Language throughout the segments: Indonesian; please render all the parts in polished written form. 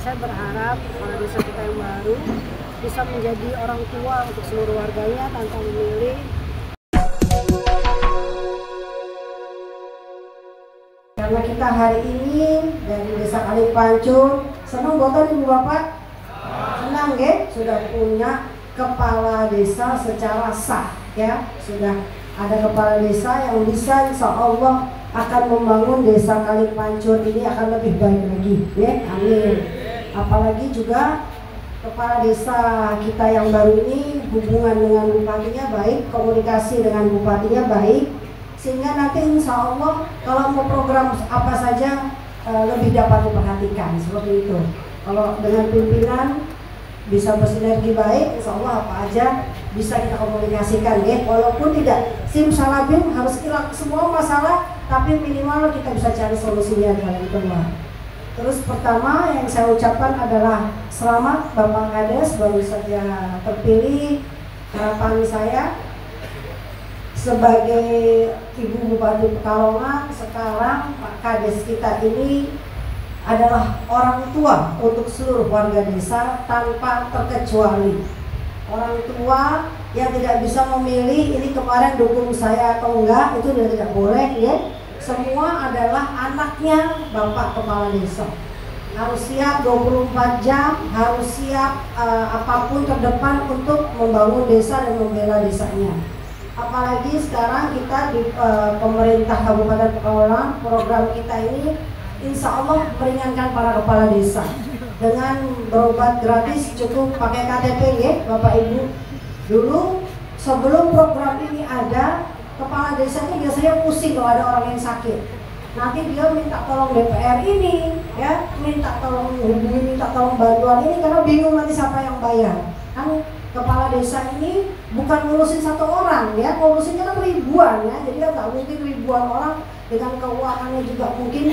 Saya berharap kepala desa kita yang baru bisa menjadi orang tua untuk seluruh warganya tanpa memilih. Karena kita hari ini dari Desa Kalipancur, senang boten Ibu Bapak? Senang ya, sudah punya kepala desa secara sah ya, sudah ada kepala desa yang bisa insya Allah akan membangun Desa Kalipancur ini akan lebih baik lagi ya, amin. Apalagi juga kepala desa kita yang baru ini hubungan dengan bupatinya baik, komunikasi dengan bupatinya baik, sehingga nanti insya Allah kalau mau program apa saja lebih dapat diperhatikan seperti itu. Kalau dengan pimpinan bisa bersinergi baik, insya Allah apa aja bisa kita komunikasikan ya, walaupun tidak simsalabim harus hilang semua masalah, tapi minimal kita bisa cari solusinya dalam kedua. Terus pertama yang saya ucapkan adalah selamat Bapak Kades baru saja terpilih. Harapan saya sebagai Ibu Bupati Pekalongan, sekarang Pak Kades kita ini adalah orang tua untuk seluruh warga desa tanpa terkecuali. Orang tua yang tidak bisa memilih ini kemarin dukung saya atau enggak, itu tidak boleh ya. Semua adalah anaknya Bapak Kepala Desa. Harus siap 24 jam, harus siap apapun terdepan untuk membangun desa dan membela desanya. Apalagi sekarang kita di pemerintah Kabupaten Pekalongan, program kita ini insya Allah meringankan para kepala desa dengan berobat gratis, cukup pakai KTP ya Bapak Ibu. Dulu sebelum program ini ada, kepala desanya biasanya pusing kalau ada orang yang sakit. Nanti dia minta tolong DPR ini, ya, minta tolong hubungi, minta tolong bantuan ini karena bingung nanti siapa yang bayar. Kan kepala desa ini bukan ngurusin satu orang, ya, ngurusinnya kan ribuan, ya. Jadi kan nggak mungkin ribuan orang dengan keuangannya juga mungkin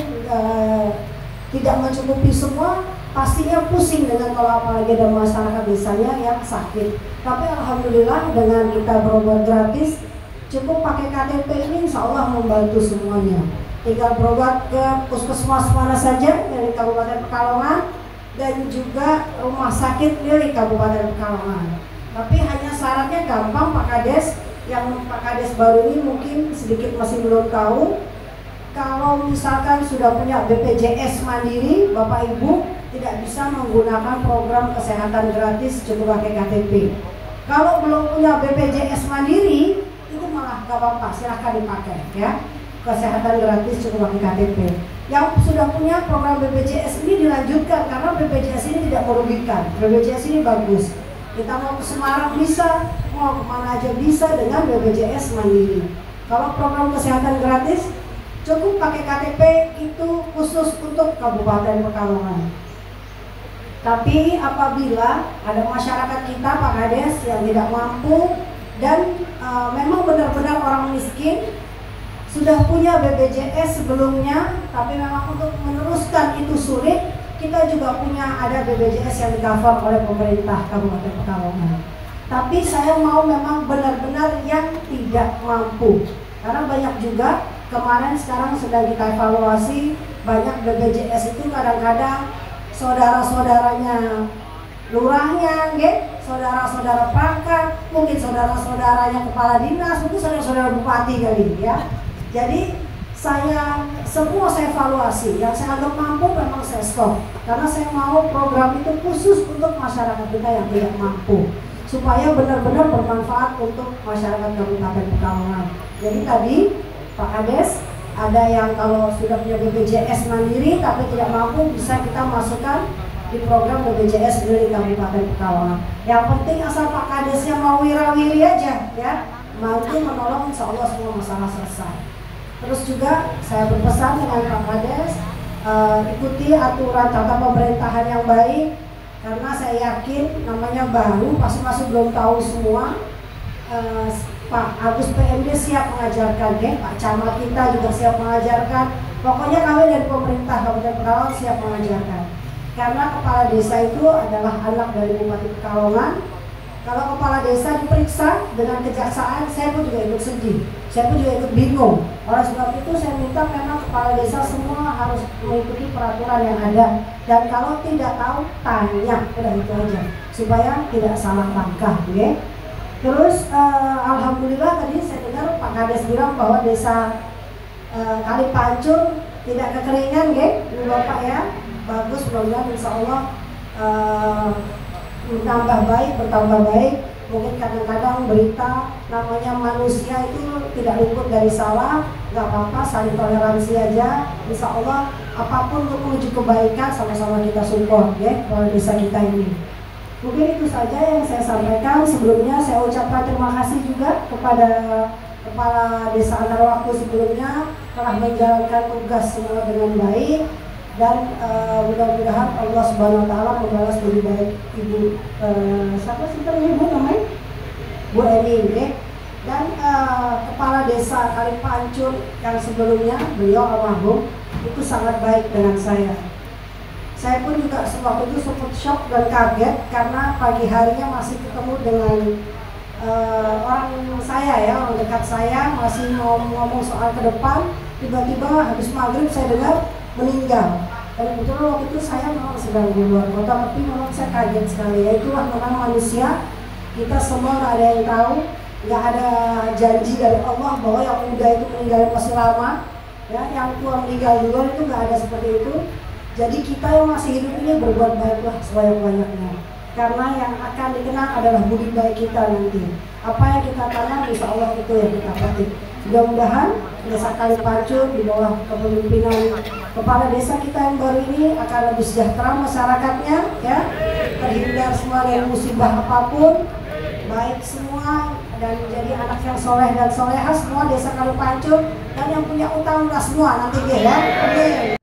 tidak mencukupi semua. Pastinya pusing dengan kalau apalagi ada masyarakat desanya yang sakit. Tapi alhamdulillah dengan kita berobat gratis, cukup pakai KTP ini insya Allah membantu semuanya. Tinggal berobat ke puskesmas mana saja dari Kabupaten Pekalongan dan juga rumah sakit milik Kabupaten Pekalongan. Tapi hanya syaratnya gampang Pak Kades, yang Pak Kades baru ini mungkin sedikit masih belum tahu. Kalau misalkan sudah punya BPJS Mandiri, Bapak Ibu tidak bisa menggunakan program kesehatan gratis cukup pakai KTP. Kalau belum punya BPJS Mandiri, itu malah gak apa-apa, silahkan dipakai ya. Kesehatan gratis cukup pakai KTP. Yang sudah punya program BPJS ini dilanjutkan karena BPJS ini tidak merugikan. BPJS ini bagus. Kita mau ke Semarang bisa, mau kemana aja bisa dengan BPJS Mandiri. Kalau program kesehatan gratis cukup pakai KTP itu khusus untuk Kabupaten Pekalongan. Tapi apabila ada masyarakat kita Pak Kades yang tidak mampu dan memang benar-benar orang miskin, sudah punya BPJS sebelumnya, tapi memang untuk meneruskan itu sulit, kita juga punya ada BPJS yang di-cover oleh pemerintah Kabupaten Pekalongan. Tapi saya mau memang benar-benar yang tidak mampu, karena banyak juga kemarin sekarang sedang kita evaluasi, banyak BPJS itu kadang-kadang saudara-saudaranya lurahnya, saudara-saudara perangkat, mungkin saudara-saudaranya kepala dinas, mungkin saudara-saudara bupati kali ya. Jadi saya evaluasi, yang saya anggap mampu memang saya stop, karena saya mau program itu khusus untuk masyarakat kita yang tidak mampu, supaya benar-benar bermanfaat untuk masyarakat Kabupaten Pekalongan. Jadi tadi Pak Kades, ada yang kalau sudah punya BPJS Mandiri tapi tidak mampu, bisa kita masukkan di program BPJS milik Kabupaten Pekalongan. Yang penting asal Pak Kadesnya mau wirawiri aja ya, mampu menolong, insya Allah semua masalah selesai. Terus juga saya berpesan dengan Pak Kades, ikuti aturan tata pemerintahan yang baik, karena saya yakin namanya baru pasti masih belum tahu semua. Pak Agus PMD siap mengajarkan, Pak Camat kita juga siap mengajarkan. Pokoknya kami dari pemerintah Kabupaten Pekalongan siap mengajarkan. Karena kepala desa itu adalah anak dari Bupati Pekalongan, Kalau kepala desa diperiksa dengan kejaksaan, saya pun juga ikut sedih, saya pun juga ikut bingung. Oleh sebab itu saya minta memang kepala desa semua harus mengikuti peraturan yang ada, dan kalau tidak tahu tanya, udah itu aja, supaya tidak salah langkah, ya. Terus alhamdulillah tadi saya dengar Pak Kades bilang bahwa desa Kali Pancur tidak kekeringan, ya, Bapak ya. Bagus, mudah-mudahan insya Allah bertambah baik. Mungkin kadang-kadang berita namanya manusia itu tidak luput dari salah, nggak apa-apa, saling toleransi aja. Insya Allah apapun untuk menuju kebaikan sama-sama kita support, ya, kalau desa kita ini. Mungkin itu saja yang saya sampaikan. Sebelumnya saya ucapkan terima kasih juga kepada Kepala Desa Antarwaktu sebelumnya telah menjalankan tugas semua dengan baik, dan mudah-mudahan Allah Subhanahu Wa Taala membalas lebih baik Ibu siapa sih Ibu namanya? Bu Eni, ya. Dan Kepala Desa Kali Pancur yang sebelumnya beliau almarhum itu sangat baik dengan saya. Saya pun juga waktu itu sempat shock dan kaget karena pagi harinya masih ketemu dengan orang saya, ya, orang dekat saya, masih mau ngomong soal ke depan, tiba-tiba habis maghrib saya dengar meninggal. Dan kebetulan waktu itu saya memang sedang di luar kota, tapi memang saya kaget sekali. Ya, itulah memang manusia, kita semua nggak ada yang tahu, nggak ada janji dari Allah bahwa yang muda itu meninggal masih lama, ya, yang tua meninggal duluan, itu nggak ada seperti itu. Jadi kita yang masih hidup ini berbuat baiklah sebanyak-banyaknya, karena yang akan dikenang adalah budi baik kita nanti. Apa yang kita tanam, insya Allah itu yang kita petik. Mudah-mudahan Desa Kali Pancur di bawah kepemimpinan kepala desa kita yang baru ini akan lebih sejahtera masyarakatnya, ya, terhindar semua dari musibah apapun, baik semua, dan menjadi anak yang soleh dan soleha semua Desa Kali Pancur, dan yang punya utang lunas semua nanti dia, ya. Amin.